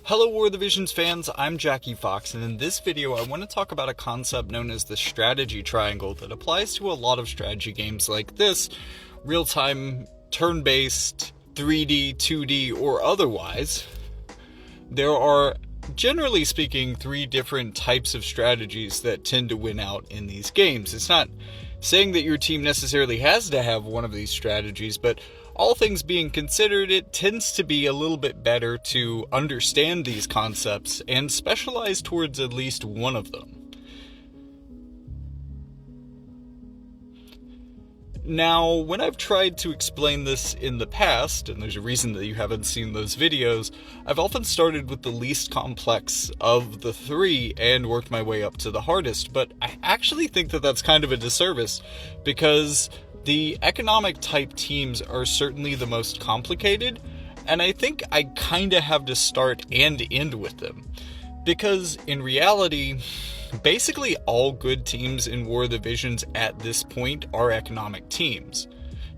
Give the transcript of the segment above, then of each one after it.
Hello War of the Visions fans, I'm Jackie Fox, and in this video I want to talk about a concept known as the strategy triangle that applies to a lot of strategy games like this, real-time, turn-based, 3D, 2D, or otherwise. There are, generally speaking, three different types of strategies that tend to win out in these games. It's not saying that your team necessarily has to have one of these strategies, but all things being considered, it tends to be a little bit better to understand these concepts and specialize towards at least one of them. Now, when I've tried to explain this in the past, and there's a reason that you haven't seen those videos, I've often started with the least complex of the three and worked my way up to the hardest, but I actually think that that's kind of a disservice, because the economic type teams are certainly the most complicated, and I think I kind of have to start and end with them. Because in reality, basically all good teams in War of the Visions at this point are economic teams.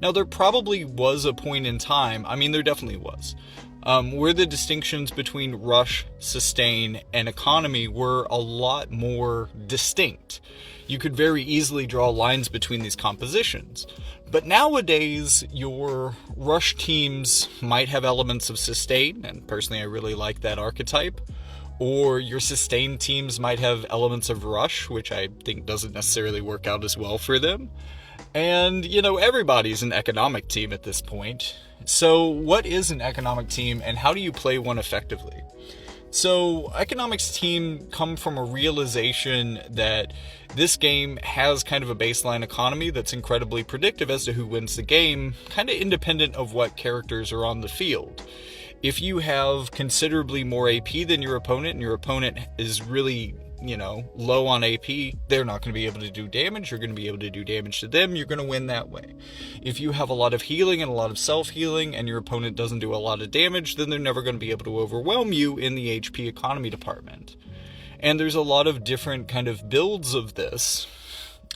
Now, there probably was a point in time, there definitely was, where the distinctions between rush, sustain, and economy were a lot more distinct. You could very easily draw lines between these compositions. But nowadays, your rush teams might have elements of sustain, and personally I really like that archetype. Or your sustain teams might have elements of rush, which I think doesn't necessarily work out as well for them. And, everybody's an economic team at this point. So what is an economic team, and how do you play one effectively? So, economics team come from a realization that this game has kind of a baseline economy that's incredibly predictive as to who wins the game, kind of independent of what characters are on the field. If you have considerably more AP than your opponent, and your opponent is really, low on AP, they're not going to be able to do damage. You're going to be able to do damage to them. You're going to win that way. If you have a lot of healing and a lot of self-healing, and your opponent doesn't do a lot of damage, then they're never going to be able to overwhelm you in the HP economy department. And there's a lot of different kind of builds of this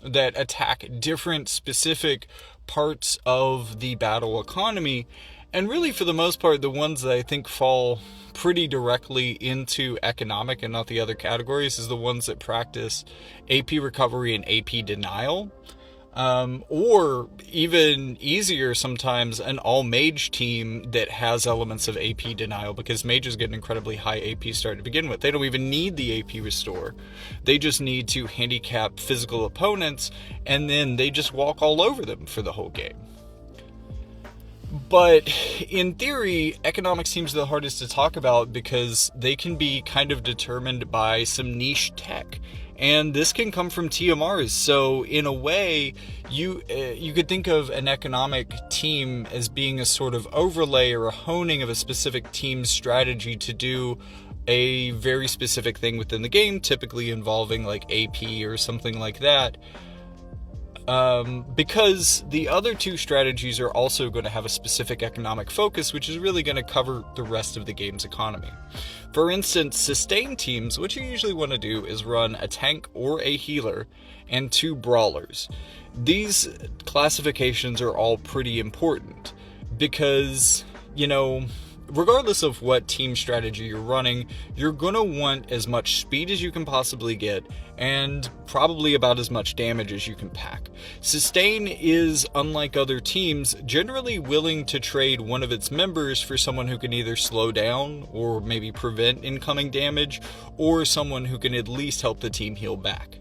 that attack different specific parts of the battle economy. And really, for the most part, the ones that I think fall pretty directly into economic and not the other categories is the ones that practice AP recovery and AP denial. Or even easier sometimes, an all-mage team that has elements of AP denial, because mages get an incredibly high AP start to begin with. They don't even need the AP restore. They just need to handicap physical opponents, and then they just walk all over them for the whole game. But in theory, economics seems the hardest to talk about because they can be kind of determined by some niche tech. And this can come from TMRs. So in a way, you could think of an economic team as being a sort of overlay or a honing of a specific team's strategy to do a very specific thing within the game, typically involving like AP or something like that. Because the other two strategies are also going to have a specific economic focus, which is really going to cover the rest of the game's economy. For instance, sustain teams, what you usually want to do is run a tank or a healer and two brawlers. These classifications are all pretty important because, regardless of what team strategy you're running, you're going to want as much speed as you can possibly get and probably about as much damage as you can pack. Sustain is, unlike other teams, generally willing to trade one of its members for someone who can either slow down or maybe prevent incoming damage, or someone who can at least help the team heal back.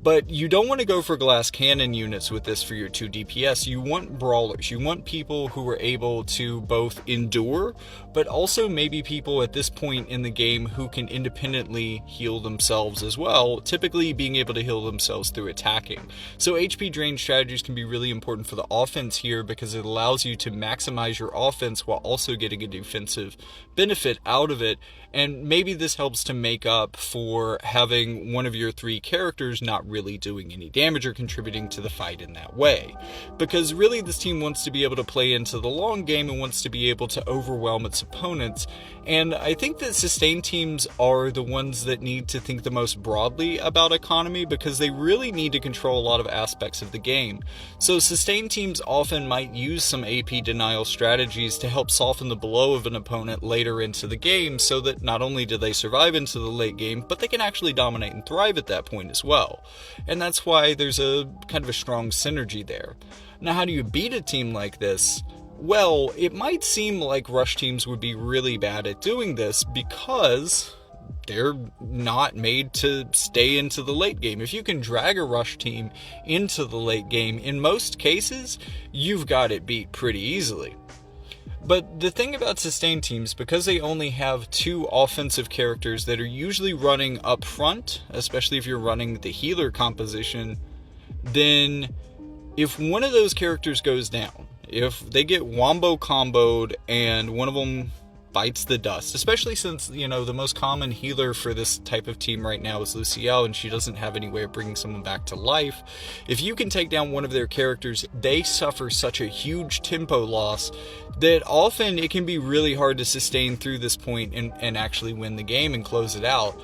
But you don't want to go for glass cannon units with this for your 2 DPS. You want brawlers. You want people who are able to both endure, but also maybe people at this point in the game who can independently heal themselves as well, typically being able to heal themselves through attacking. So HP drain strategies can be really important for the offense here because it allows you to maximize your offense while also getting a defensive benefit out of it. And maybe this helps to make up for having one of your three characters not really doing any damage or contributing to the fight in that way. Because really this team wants to be able to play into the long game and wants to be able to overwhelm its opponents. And I think that sustain teams are the ones that need to think the most broadly about economy, because they really need to control a lot of aspects of the game. So sustain teams often might use some AP denial strategies to help soften the blow of an opponent later into the game, so that not only do they survive into the late game, but they can actually dominate and thrive at that point as well. And that's why there's a kind of a strong synergy there. Now, how do you beat a team like this? Well, it might seem like rush teams would be really bad at doing this because they're not made to stay into the late game. If you can drag a rush team into the late game, in most cases, you've got it beat pretty easily. But the thing about sustain teams, because they only have two offensive characters that are usually running up front, especially if you're running the healer composition, then if one of those characters goes down, if they get wombo comboed and one of them bites the dust, especially since, the most common healer for this type of team right now is Lucielle, and she doesn't have any way of bringing someone back to life. If you can take down one of their characters, they suffer such a huge tempo loss that often it can be really hard to sustain through this point and actually win the game and close it out,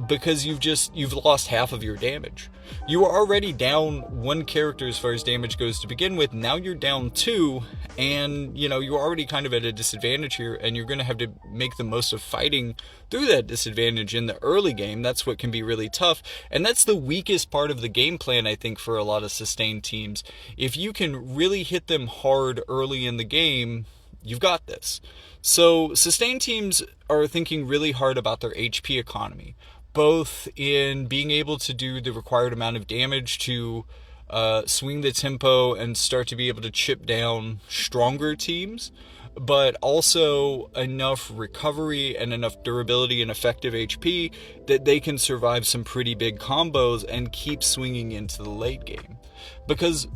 because you've lost half of your damage. You were already down one character as far as damage goes to begin with. Now you're down two, and you're already kind of at a disadvantage here, and you're going to have to make the most of fighting through that disadvantage in the early game. That's what can be really tough, and that's the weakest part of the game plan, I think, for a lot of sustained teams. If you can really hit them hard early in the game, you've got this. So sustained teams are thinking really hard about their HP economy, both in being able to do the required amount of damage to swing the tempo and start to be able to chip down stronger teams, but also enough recovery and enough durability and effective HP that they can survive some pretty big combos and keep swinging into the late game. Because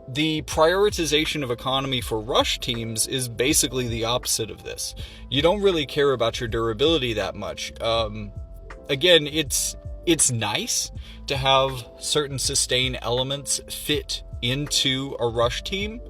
the prioritization of economy for rush teams is basically the opposite of this. You don't really care about your durability that much. Again, it's nice to have certain sustain elements fit into a rush team,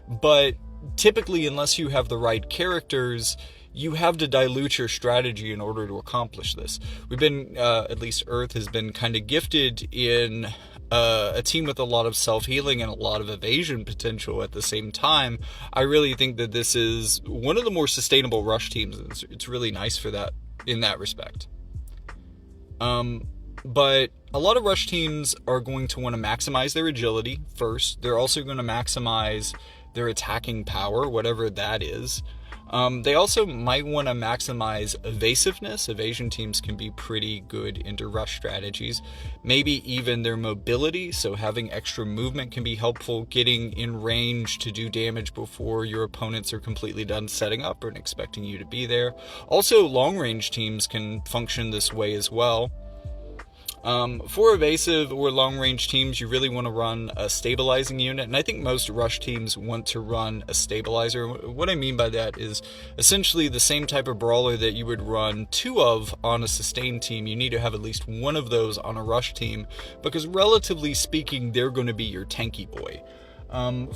but typically, unless you have the right characters, you have to dilute your strategy in order to accomplish this. We've been, at least Earth has been kind of gifted in a team with a lot of self-healing and a lot of evasion potential at the same time. I really think that this is one of the more sustainable rush teams. It's really nice for that, in that respect. But a lot of rush teams are going to want to maximize their agility first. They're also going to maximize their attacking power, whatever that is. They also might want to maximize evasiveness. Evasion teams can be pretty good into rush strategies. Maybe even their mobility, so having extra movement can be helpful, getting in range to do damage before your opponents are completely done setting up and expecting you to be there. Also, long-range teams can function this way as well. For evasive or long-range teams, you really want to run a stabilizing unit, and I think most rush teams want to run a stabilizer. What I mean by that is essentially the same type of brawler that you would run two of on a sustained team. You need to have at least one of those on a rush team, because relatively speaking, they're going to be your tanky boy.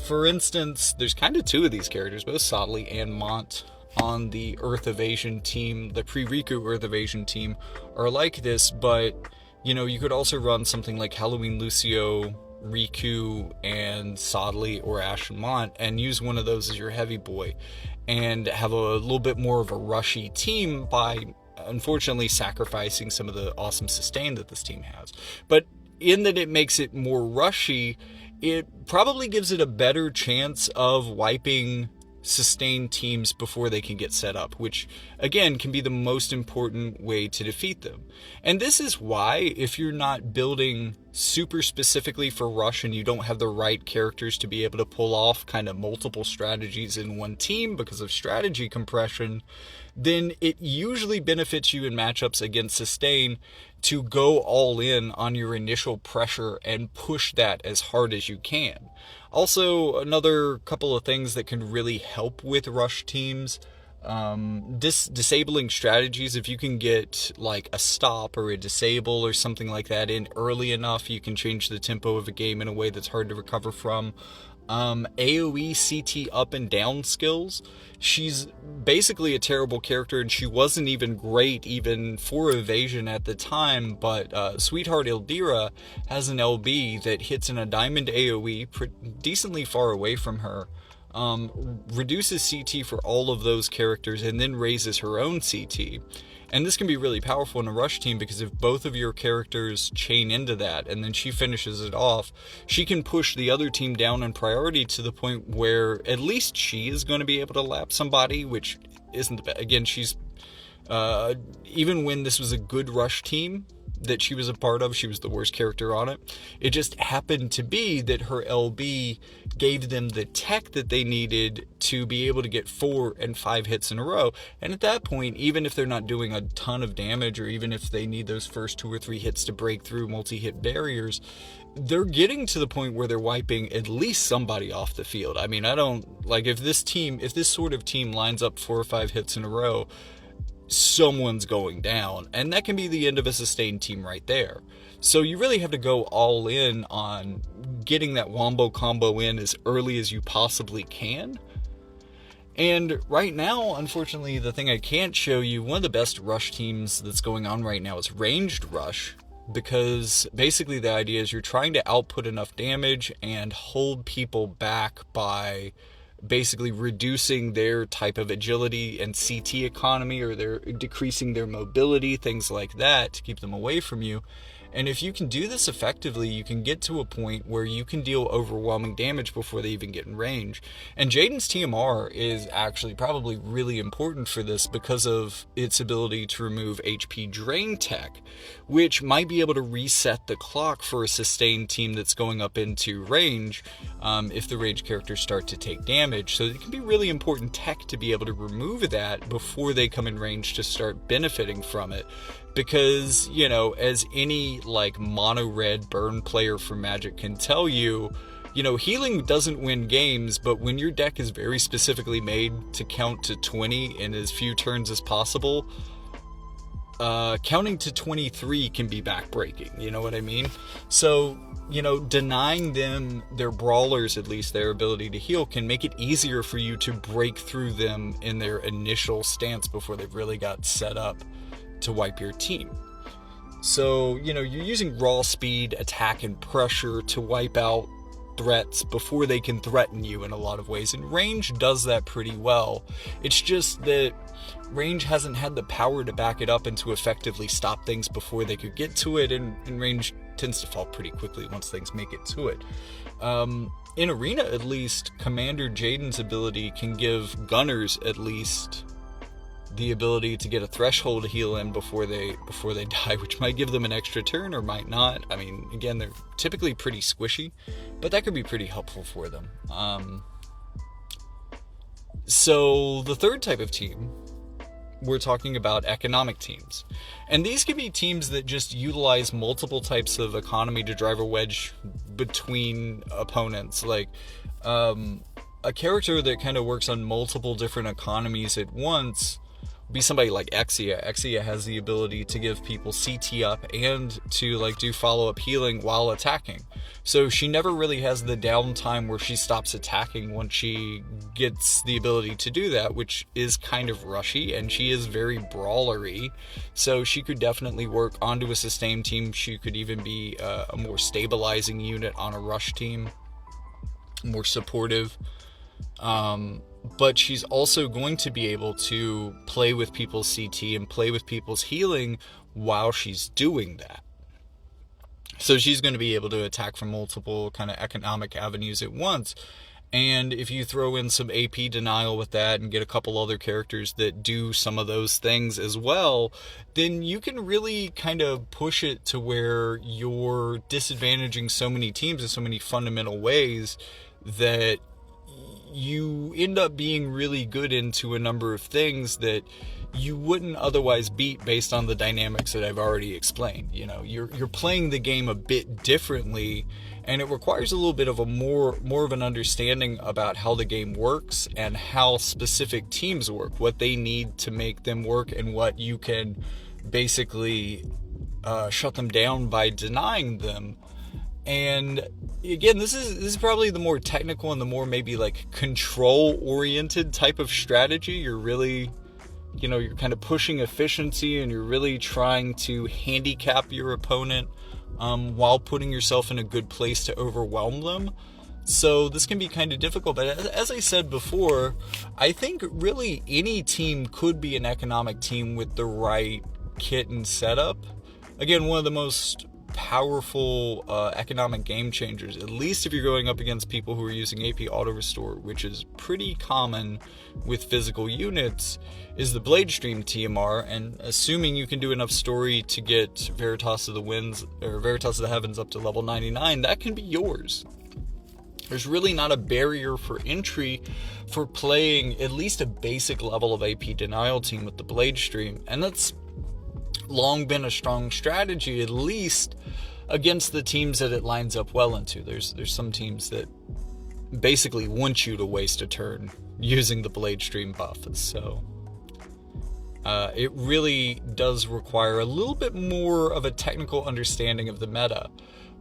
For instance, there's kind of two of these characters, both Sodley and Mont, on the Earth Evasion team. The pre-Riku Earth Evasion team are like this, but you could also run something like Halloween Lucio, Riku, and Sodley, or Ash and Mont, and use one of those as your heavy boy, and have a little bit more of a rushy team by, unfortunately, sacrificing some of the awesome sustain that this team has. But in that it makes it more rushy, it probably gives it a better chance of wiping sustain teams before they can get set up, which again can be the most important way to defeat them. And this is why, if you're not building super specifically for rush and you don't have the right characters to be able to pull off kind of multiple strategies in one team because of strategy compression, then it usually benefits you in matchups against sustain to go all in on your initial pressure and push that as hard as you can. Also, another couple of things that can really help with rush teams, disabling strategies. If you can get like a stop or a disable or something like that in early enough, you can change the tempo of a game in a way that's hard to recover from. AoE CT up and down skills. She's basically a terrible character, and she wasn't even great even for evasion at the time, but Sweetheart Ildira has an LB that hits in a diamond AoE decently far away from her, reduces CT for all of those characters, and then raises her own CT. And this can be really powerful in a rush team, because if both of your characters chain into that and then she finishes it off, she can push the other team down in priority to the point where at least she is going to be able to lap somebody, which isn't the best. Again, she's even when this was a good rush team that she was a part of, she was the worst character on it. It just happened to be that her LB gave them the tech that they needed to be able to get 4 and 5 hits in a row. And at that point, even if they're not doing a ton of damage, or even if they need those first 2 or 3 hits to break through multi-hit barriers, they're getting to the point where they're wiping at least somebody off the field. I mean, I don't, like, if this sort of team lines up 4 or 5 hits in a row, someone's going down, and that can be the end of a sustained team right there. So you really have to go all in on getting that wombo combo in as early as you possibly can. And right now, unfortunately, the thing I can't show you, one of the best rush teams that's going on right now is ranged rush, because basically the idea is you're trying to output enough damage and hold people back by basically reducing their type of agility and CT economy, or they're decreasing their mobility, things like that, to keep them away from you. And if you can do this effectively, you can get to a point where you can deal overwhelming damage before they even get in range. And Jaden's TMR is actually probably really important for this because of its ability to remove HP drain tech, which might be able to reset the clock for a sustained team that's going up into range if the range characters start to take damage. So it can be really important tech to be able to remove that before they come in range to start benefiting from it. Because, you know, as any like mono red burn player from Magic can tell you, you know, healing doesn't win games, but when your deck is very specifically made to count to 20 in as few turns as possible, counting to 23 can be backbreaking, you know what I mean? So, you know, denying them their brawlers, at least their ability to heal, can make it easier for you to break through them in their initial stance before they've really got set up to wipe your team. So, you know, you're using raw speed, attack, and pressure to wipe out threats before they can threaten you in a lot of ways, and range does that pretty well. It's just that range hasn't had the power to back it up and to effectively stop things before they could get to it, and range tends to fall pretty quickly once things make it to it. In Arena, at least, Commander Jaden's ability can give gunners at least the ability to get a threshold heal in before they die, which might give them an extra turn or might not. I mean, again, they're typically pretty squishy, but that could be pretty helpful for them. So the third type of team, we're talking about economic teams. And these can be teams that just utilize multiple types of economy to drive a wedge between opponents. Like, a character that kind of works on multiple different economies at once be somebody like Exia. Exia has the ability to give people CT up and to like do follow-up healing while attacking. So she never really has the downtime where she stops attacking once she gets the ability to do that, which is kind of rushy, and she is very brawlery. So she could definitely work onto a sustained team. She could even be a more stabilizing unit on a rush team, more supportive. But she's also going to be able to play with people's CT and play with people's healing while she's doing that. So she's going to be able to attack from multiple kind of economic avenues at once. And if you throw in some AP denial with that and get a couple other characters that do some of those things as well, then you can really kind of push it to where you're disadvantaging so many teams in so many fundamental ways that you end up being really good into a number of things that you wouldn't otherwise beat based on the dynamics that I've already explained. You know, you're playing the game a bit differently, and it requires a little bit of a more of an understanding about how the game works and how specific teams work, what they need to make them work, and what you can basically shut them down by denying them. And again, this is probably the more technical and the more maybe like control oriented type of strategy. You're really, you know, you're kind of pushing efficiency, and you're really trying to handicap your opponent while putting yourself in a good place to overwhelm them. So this can be kind of difficult, but as I said before, I think really any team could be an economic team with the right kit and setup. Again, one of the most powerful economic game changers, at least if you're going up against people who are using AP Auto Restore, which is pretty common with physical units, is the Blade Stream TMR. And assuming you can do enough story to get Veritas of the Winds or Veritas of the Heavens up to level 99, that can be yours. There's really not a barrier for entry for playing at least a basic level of AP denial team with the Blade Stream, and that's long been a strong strategy, at least against the teams that it lines up well into. There's some teams that basically want you to waste a turn using the Blade Stream buff, so it really does require a little bit more of a technical understanding of the meta.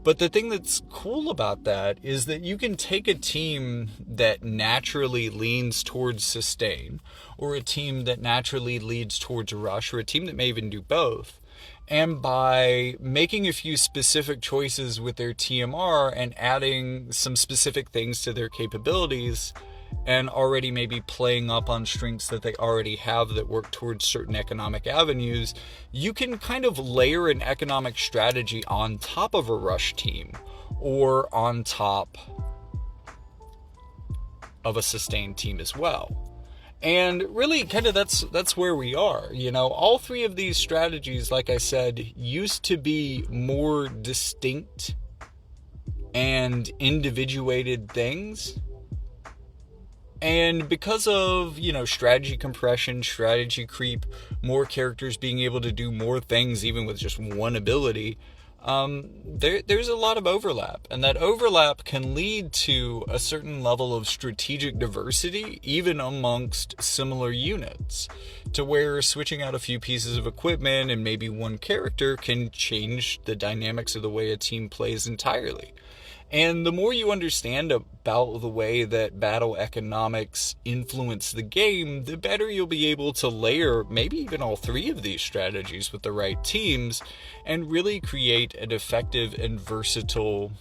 But the thing that's cool about that is that you can take a team that naturally leans towards sustain, or a team that naturally leads towards rush, or a team that may even do both, and by making a few specific choices with their TMR and adding some specific things to their capabilities, and already maybe playing up on strengths that they already have that work towards certain economic avenues, you can kind of layer an economic strategy on top of a rush team, or on top of a sustained team as well. And really kind of that's where we are. You know, all three of these strategies, like I said, used to be more distinct and individuated things. And because of, you know, strategy compression, strategy creep, more characters being able to do more things even with just one ability, there's a lot of overlap. And that overlap can lead to a certain level of strategic diversity, even amongst similar units, to where switching out a few pieces of equipment and maybe one character can change the dynamics of the way a team plays entirely. And the more you understand about the way that battle economics influence the game, the better you'll be able to layer maybe even all three of these strategies with the right teams and really create an effective and versatile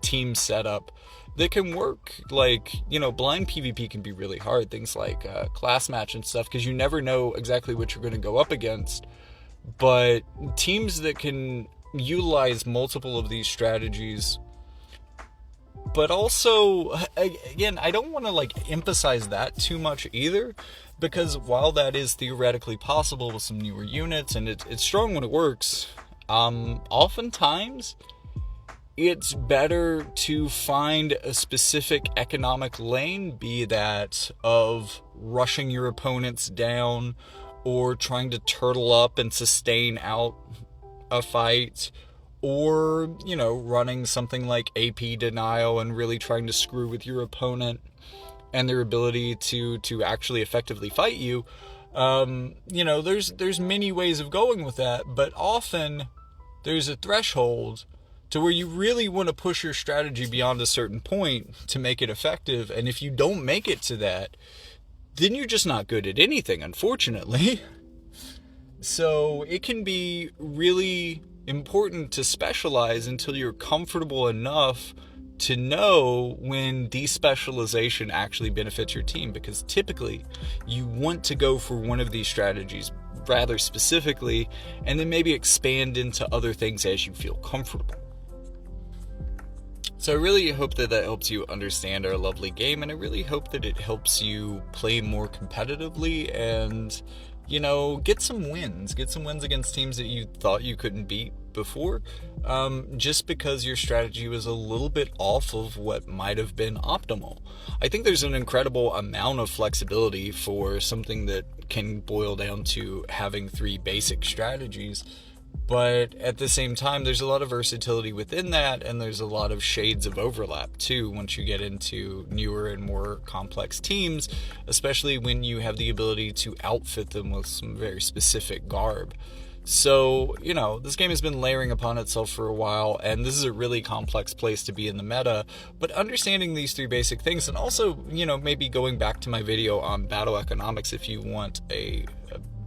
team setup that can work. Like, you know, blind PvP can be really hard. Things like class match and stuff, because you never know exactly what you're going to go up against. But teams that can utilize multiple of these strategies, but also, again, I don't want to like emphasize that too much either, because while that is theoretically possible with some newer units and it's strong when it works, oftentimes it's better to find a specific economic lane, be that of rushing your opponents down or trying to turtle up and sustain out a fight, or, you know, running something like AP denial and really trying to screw with your opponent and their ability to actually effectively fight you. You know, there's many ways of going with that, but often there's a threshold to where you really want to push your strategy beyond a certain point to make it effective. And if you don't make it to that, then you're just not good at anything, unfortunately. So it can be really important to specialize until you're comfortable enough to know when despecialization actually benefits your team, because typically you want to go for one of these strategies rather specifically and then maybe expand into other things as you feel comfortable. So I really hope that helps you understand our lovely game, and I really hope that it helps you play more competitively and, you know, get some wins against teams that you thought you couldn't beat before, just because your strategy was a little bit off of what might have been optimal. I think there's an incredible amount of flexibility for something that can boil down to having 3 basic strategies, but at the same time, there's a lot of versatility within that, and there's a lot of shades of overlap too once you get into newer and more complex teams, especially when you have the ability to outfit them with some very specific garb. So, this game has been layering upon itself for a while, and this is a really complex place to be in the meta, but understanding these 3 basic things, and also, maybe going back to my video on battle economics if you want a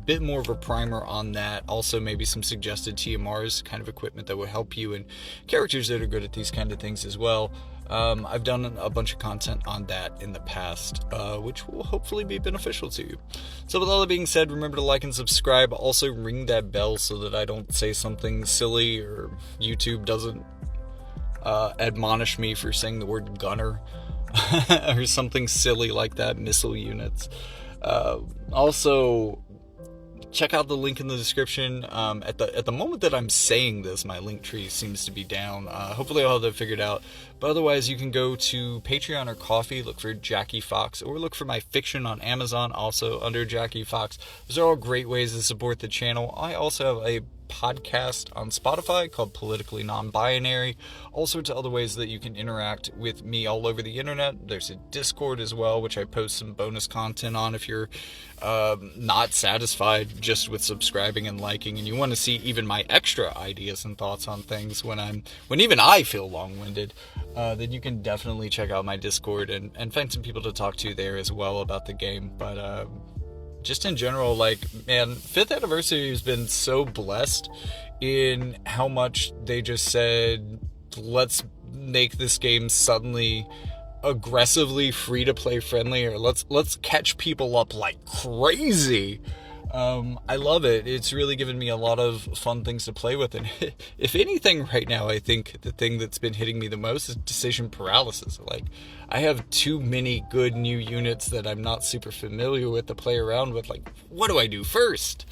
bit more of a primer on that. Also, maybe some suggested TMRs, kind of equipment that will help you, and characters that are good at these kind of things as well. I've done a bunch of content on that in the past, which will hopefully be beneficial to you. So with all that being said, remember to like and subscribe. Also ring that bell so that I don't say something silly or YouTube doesn't admonish me for saying the word gunner or something silly like that, missile units. Also, check out the link in the description. At the moment that I'm saying this, my link tree seems to be down. Hopefully I'll have that figured out. But otherwise, you can go to Patreon or Ko-fi, look for Jackie Fox, or look for my fiction on Amazon, also under Jackie Fox. Those are all great ways to support the channel. I also have a podcast on Spotify called Politically Non-Binary. All sorts of other ways that you can interact with me all over the internet. There's a Discord as well, which I post some bonus content on if you're not satisfied just with subscribing and liking, and you want to see even my extra ideas and thoughts on things when even I feel long-winded, then you can definitely check out my Discord and find some people to talk to there as well about the game. But just in general, man, 5th anniversary has been so blessed in how much they just said, let's make this game suddenly aggressively free-to-play friendly, or let's catch people up like crazy. I love it. It's really given me a lot of fun things to play with, and if anything right now, I think the thing that's been hitting me the most is decision paralysis. I have too many good new units that I'm not super familiar with to play around with. What do I do first?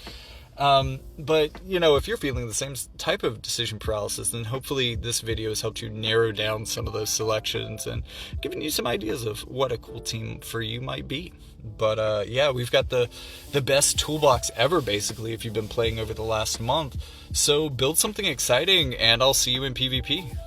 But if you're feeling the same type of decision paralysis, then hopefully this video has helped you narrow down some of those selections and given you some ideas of what a cool team for you might be. But yeah, we've got the best toolbox ever, basically, if you've been playing over the last month. So build something exciting, and I'll see you in PvP.